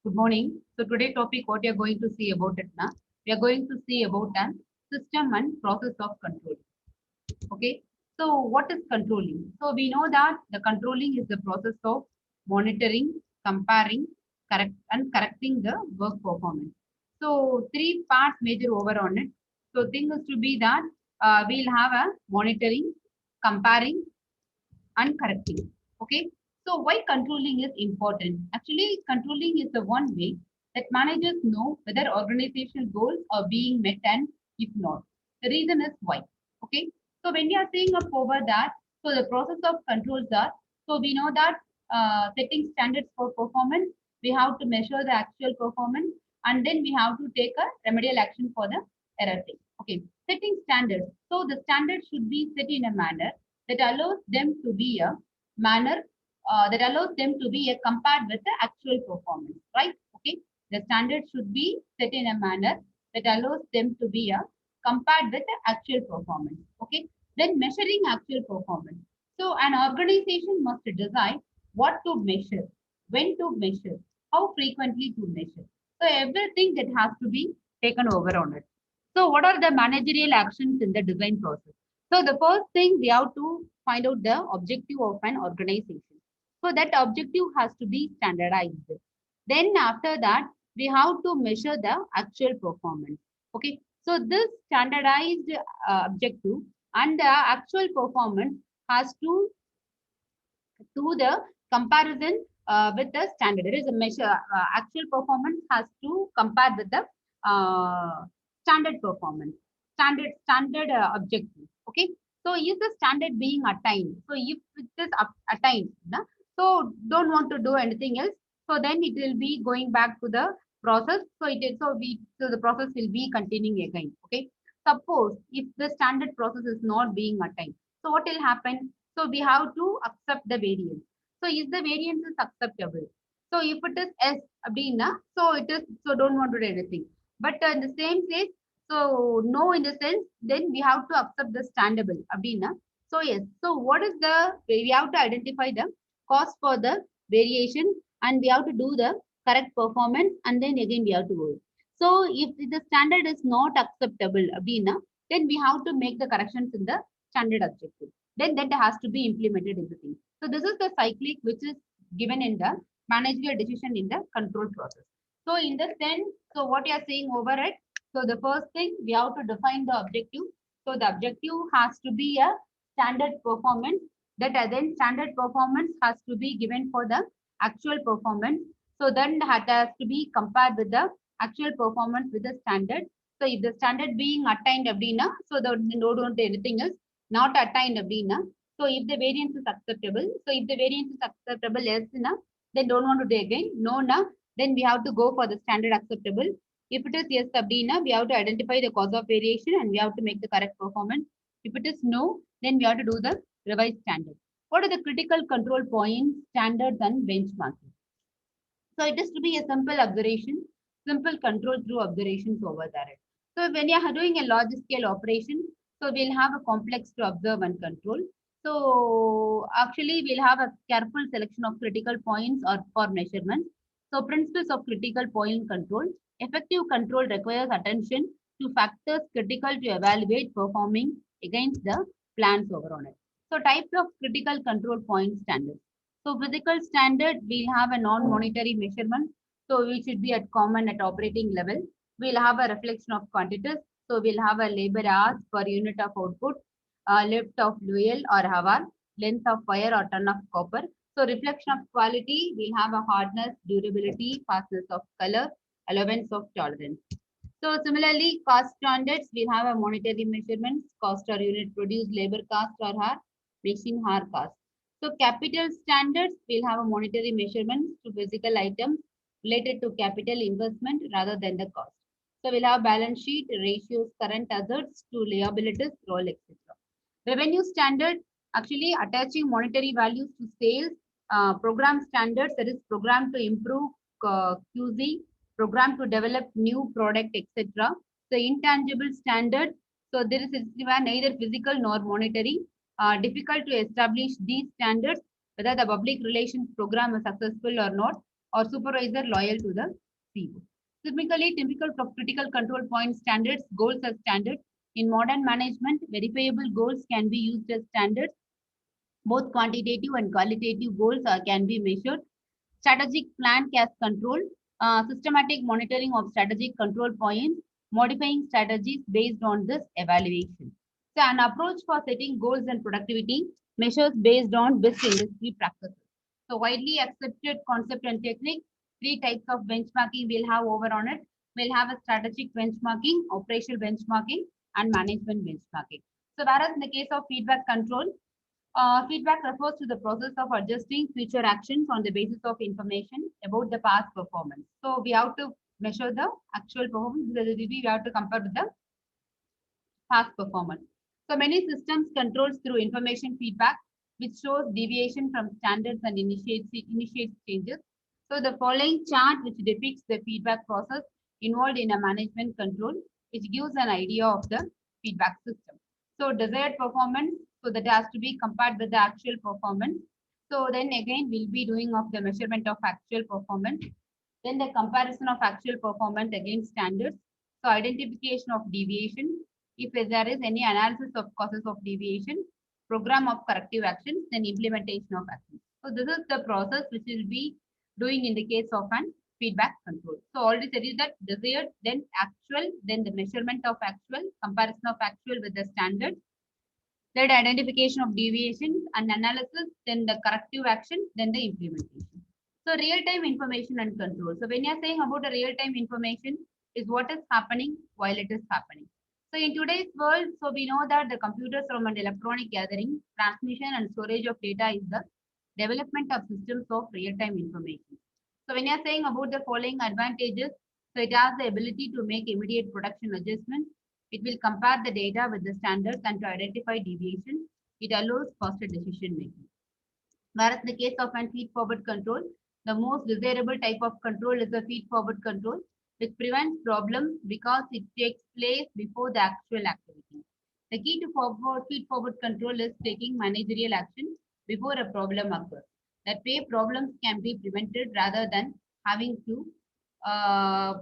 Good morning. So today topic what we are going to see about it now. We are going to see about an system and process of control. Okay. So what is controlling? So we know that the controlling is the process of monitoring, comparing, correcting the work performance. So three parts major over on it. So thing is to be that we'll have a monitoring, comparing, and correcting. Okay. So why controlling is important? Actually, controlling is the one way that managers know whether organizational goals are being met and if not. The reason is why. Okay. So when you are saying up over that, so the process of controls are, so we know that setting standards for performance, we have to measure the actual performance, and then we have to take a remedial action for the error thing. Okay. Setting standards. So the standards should be set in a manner that allows them to be a manner that allows them to be a compared with the actual performance, right? Okay, the standard should be set in a manner that allows them to be a compared with the actual performance. Okay, then measuring actual performance. So an organization must decide what to measure, when to measure, how frequently to measure. So everything that has to be taken over on it. So what are the managerial actions in the design process? So the first thing we have to find out the objective of an organization. So that objective has to be standardized. Then after that, we have to measure the actual performance. Okay. So this standardized objective and the actual performance has to do the comparison with the standard. There is a measure, actual performance has to compare with the standard performance, standard objective. Okay. So is the standard being attained? So if it is attained, na, so don't want to do anything else. So then it will be going back to the process. So it is so the process will be continuing again. Okay. Suppose if the standard process is not being attained, so what will happen? So we have to accept the variance. So is the variance is acceptable? So if it is S abdina, so it is, so don't want to do anything. But in the same case, so no in the sense, then we have to accept the standable abdina. So yes, so what is the, we have to identify the cost for the variation and we have to do the correct performance and then again we have to go. So if the standard is not acceptable abdina, then we have to make the corrections in the standard objective. Then that has to be implemented in the thing. So this is the cyclic which is given in the managerial decision in the control process. So in the sense, so what you are saying over it, so the first thing we have to define the objective. So the objective has to be a standard performance. That then standard performance has to be given for the actual performance. So then that has to be compared with the actual performance with the standard. So if the standard being attained abdina, so the no don't do anything else, not attained abdina. So if the variance is acceptable, so if the variance is acceptable, yes, na, then don't want to do again. No, na, then we have to go for the standard acceptable. If it is yes, abdina, we have to identify the cause of variation and we have to make the correct performance. If it is no, then we have to do the revised standard. What are the critical control points, standards, and benchmarking? So it is to be a simple observation, simple control through observations over there. So when you are doing a large scale operation, so we'll have a complex to observe and control. So actually we'll have a careful selection of critical points or for measurement. So principles of critical point control. Effective control requires attention to factors critical to evaluate performing against the plans over on it. So types of critical control point standards. So physical standard, we'll have a non-monetary measurement. So we should be at common at operating level. We'll have a reflection of quantities. So we'll have a labor hours per unit of output, lift of fuel or hour, length of wire or ton of copper. So reflection of quality, we'll have a hardness, durability, fastness of color, allowance of tolerance. So similarly, cost standards, we'll have a monetary measurements, cost or unit produced, labor cost or hour, machine hour cost. So capital standards will have a monetary measurements to physical items related to capital investment rather than the cost. So we'll have balance sheet, ratios, current assets to liabilities, role, etc. Revenue standard, actually attaching monetary values to sales, program standards, that is program to improve QC, program to develop new product, etc. So intangible standard, so there is neither physical nor monetary. Difficult to establish these standards, whether the public relations program is successful or not. or supervisor loyal to the CEO. Typical critical control point standards, goals as standards. In modern management, verifiable goals can be used as standards. Both quantitative and qualitative goals can be measured. Strategic plan as control, systematic monitoring of strategic control points, modifying strategies based on this evaluation. So an approach for setting goals and productivity measures based on best industry practices. So widely accepted concept and technique, three types of benchmarking we'll have over on it. We'll have a strategic benchmarking, operational benchmarking, and management benchmarking. So whereas in the case of feedback control, feedback refers to the process of adjusting future actions on the basis of information about the past performance. So we have to measure the actual performance. We have to compare with the past performance. So many systems controls through information feedback, which shows deviation from standards and initiates changes. So the following chart, which depicts the feedback process involved in a management control, which gives an idea of the feedback system. So desired performance, so that has to be compared with the actual performance. So then again, we'll be doing of the measurement of actual performance. Then the comparison of actual performance against standards. So identification of deviation. If there is any analysis of causes of deviation, program of corrective actions, then implementation of actions. So this is the process which will be doing in the case of an feedback control. So already said is that desired, then actual, then the measurement of actual, comparison of actual with the standard, then identification of deviations and analysis, then the corrective action, then the implementation. So real-time information and control. So when you're saying about a real-time information is what is happening while it is happening. So in today's world, so we know that the computers from an electronic gathering, transmission and storage of data is the development of systems of real-time information. So when you're saying about the following advantages, so it has the ability to make immediate production adjustments. It will compare the data with the standards and to identify deviation. It allows faster decision making. Whereas in the case of an feed-forward control, the most desirable type of control is a feed-forward control, which prevents problems because it takes place before the actual activity. The key to feed-forward control is taking managerial action before a problem occurs. That way, problems can be prevented rather than having to uh,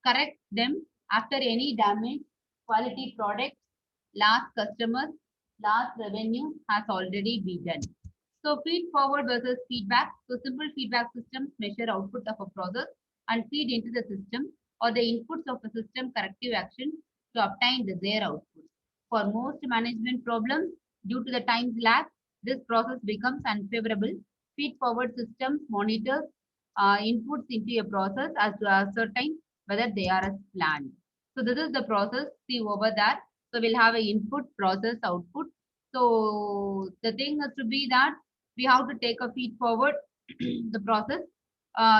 correct them after any damage, quality products, lost customers, lost revenue has already been done. So feed forward versus feedback. So simple feedback systems measure output of a process and feed into the system or the inputs of a system corrective action to obtain the their output. For most management problems, due to the time lag, this process becomes unfavorable. Feed forward systems monitors inputs into a process as to ascertain whether they are as planned. So this is the process. See over that. So we'll have a input, process, output. So the thing is to be that we have to take a feed forward the process.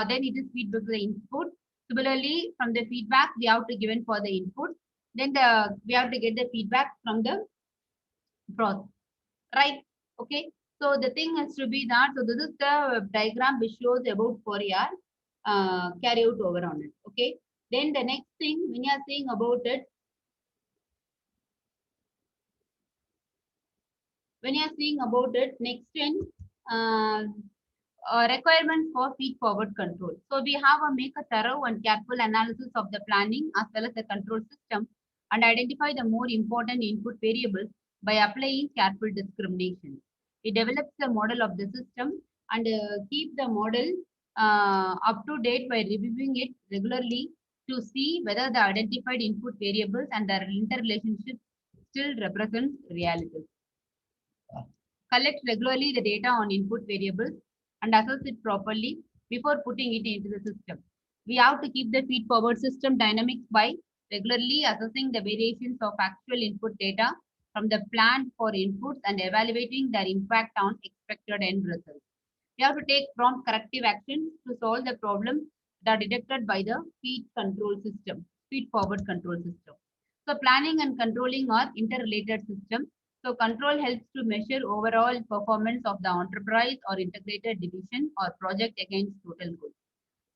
Then it is feedback to the input. Similarly, from the feedback, we have to given for the input. Then we have to get the feedback from the process, right? Okay. So the thing has to be that. So this is the diagram which shows about Fourier carry out over on it. Okay. Then the next thing when you are saying about it, next thing, uh, requirements for feed-forward control. So we have a make a thorough and careful analysis of the planning as well as the control system and identify the more important input variables by applying careful discrimination. It develops the model of the system and keep the model up to date by reviewing it regularly to see whether the identified input variables and their interrelationship still represents reality. Collect regularly the data on input variables and assess it properly before putting it into the system. We have to keep the feed-forward system dynamics by regularly assessing the variations of actual input data from the plan for inputs and evaluating their impact on expected end results. We have to take prompt corrective actions to solve the problems that are detected by the feed-forward control system. So planning and controlling are interrelated systems. So control helps to measure overall performance of the enterprise or integrated division or project against total goals.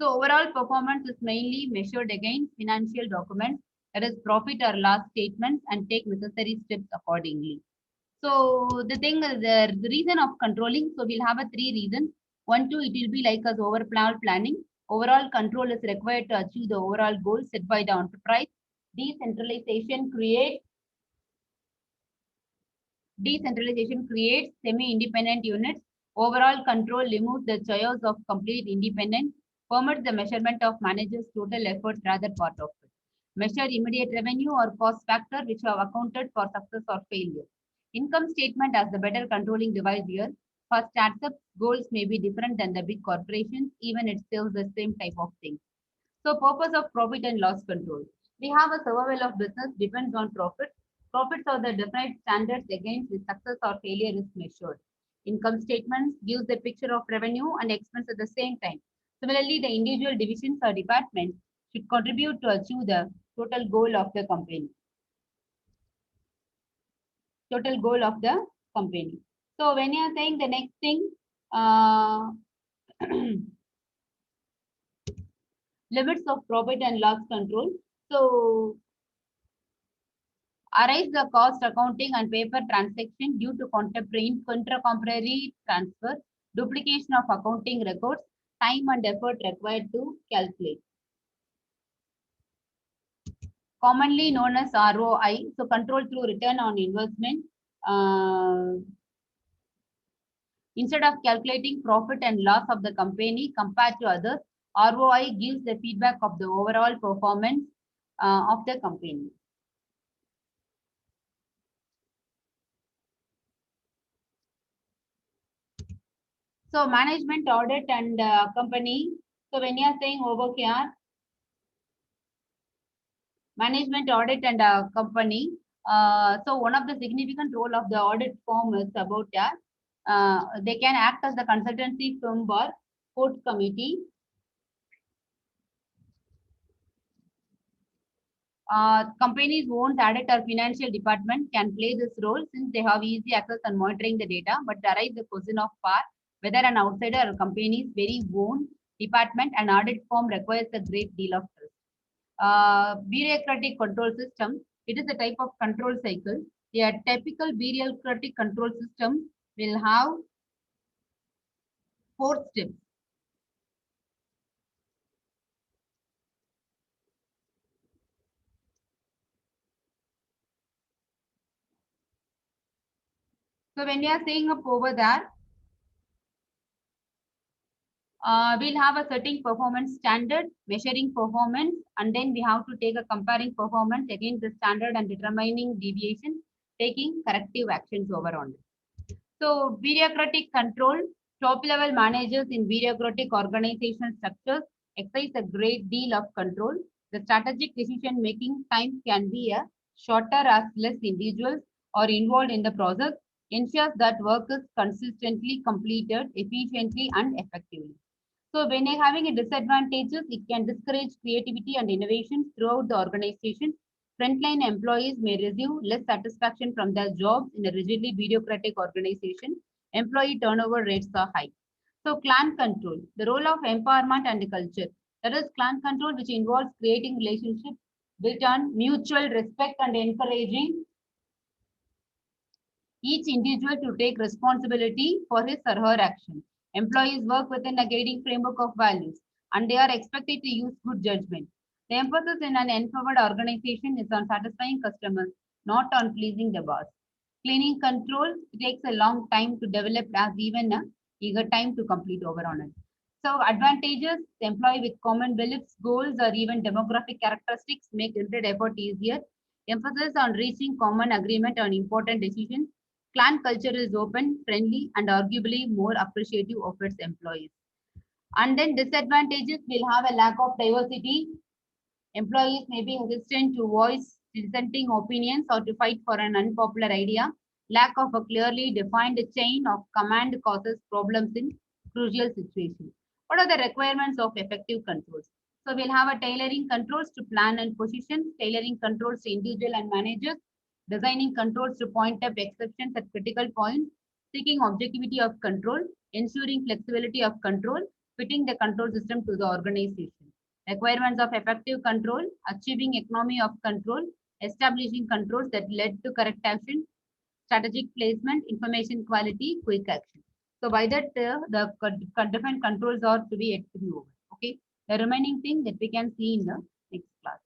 So overall performance is mainly measured against financial documents, that is profit or loss statements, and take necessary steps accordingly. So the thing is the reason of controlling, so we'll have a three reasons. 1, 2, it will be like as overall planning. Overall control is required to achieve the overall goal set by the enterprise. Decentralization creates semi-independent units. Overall control removes the chaos of complete independence, permits the measurement of managers' total efforts rather part of it. Measure immediate revenue or cost factor which have accounted for success or failure. Income statement as the better controlling device here. For startups, goals may be different than the big corporations, even it serves the same type of thing. So purpose of profit and loss control. We have a survival of business depends on profit. Profits are the definite standards against which success or failure is measured. Income statements gives the picture of revenue and expense at the same time. Similarly, the individual divisions or departments should contribute to achieve the total goal of the company. Total goal of the company. So when you are saying the next thing, limits of profit and loss control. So arise the cost accounting and paper transaction due to contemporary transfer, duplication of accounting records, time and effort required to calculate. Commonly known as ROI, so control through return on investment. Instead of calculating profit and loss of the company compared to others, ROI gives the feedback of the overall performance of the company. So management audit and company. So when you are saying over here, management audit and company. So one of the significant role of the audit firm is about that they can act as the consultancy firm or court committee. Companies won't audit or financial department can play this role since they have easy access and monitoring the data, but there is the question of power whether an outsider or company's very own department and audit firm requires a great deal of trust. Bureaucratic control system. It is a type of control cycle. A typical bureaucratic control system will have 4 steps. So when you are saying up over there, we'll have a certain performance standard, measuring performance, and then we have to take a comparing performance against the standard and determining deviation, taking corrective actions over on it. So bureaucratic control, top level managers in bureaucratic organizational structures exercise a great deal of control. The strategic decision making time can be a shorter as less individuals are involved in the process, ensures that work is consistently completed efficiently and effectively. So when you're having a disadvantages, it can discourage creativity and innovation throughout the organization. Frontline employees may receive less satisfaction from their jobs in a rigidly bureaucratic organization. Employee turnover rates are high. So clan control, the role of empowerment and culture. That is clan control, which involves creating relationships built on mutual respect and encouraging each individual to take responsibility for his or her action. Employees work within a guiding framework of values and they are expected to use good judgment. The emphasis in an empowered organization is on satisfying customers, not on pleasing the boss. Cleaning control takes a long time to develop as even a eager time to complete over on it. So advantages, the employee with common beliefs, goals, or even demographic characteristics make limited effort easier. Emphasis on reaching common agreement on important decisions. Clan culture is open, friendly, and arguably more appreciative of its employees. And then disadvantages will have a lack of diversity. Employees may be hesitant to voice dissenting opinions or to fight for an unpopular idea. Lack of a clearly defined chain of command causes problems in crucial situations. What are the requirements of effective controls? So we'll have a tailoring controls to plan and position, tailoring controls to individual and managers, designing controls to point up exceptions at critical points, seeking objectivity of control, ensuring flexibility of control, fitting the control system to the organization. Requirements of effective control, achieving economy of control, establishing controls that led to correct action, strategic placement, information quality, quick action. So by that, the defined controls are to be yet to be over. Okay. The remaining thing that we can see in the next class.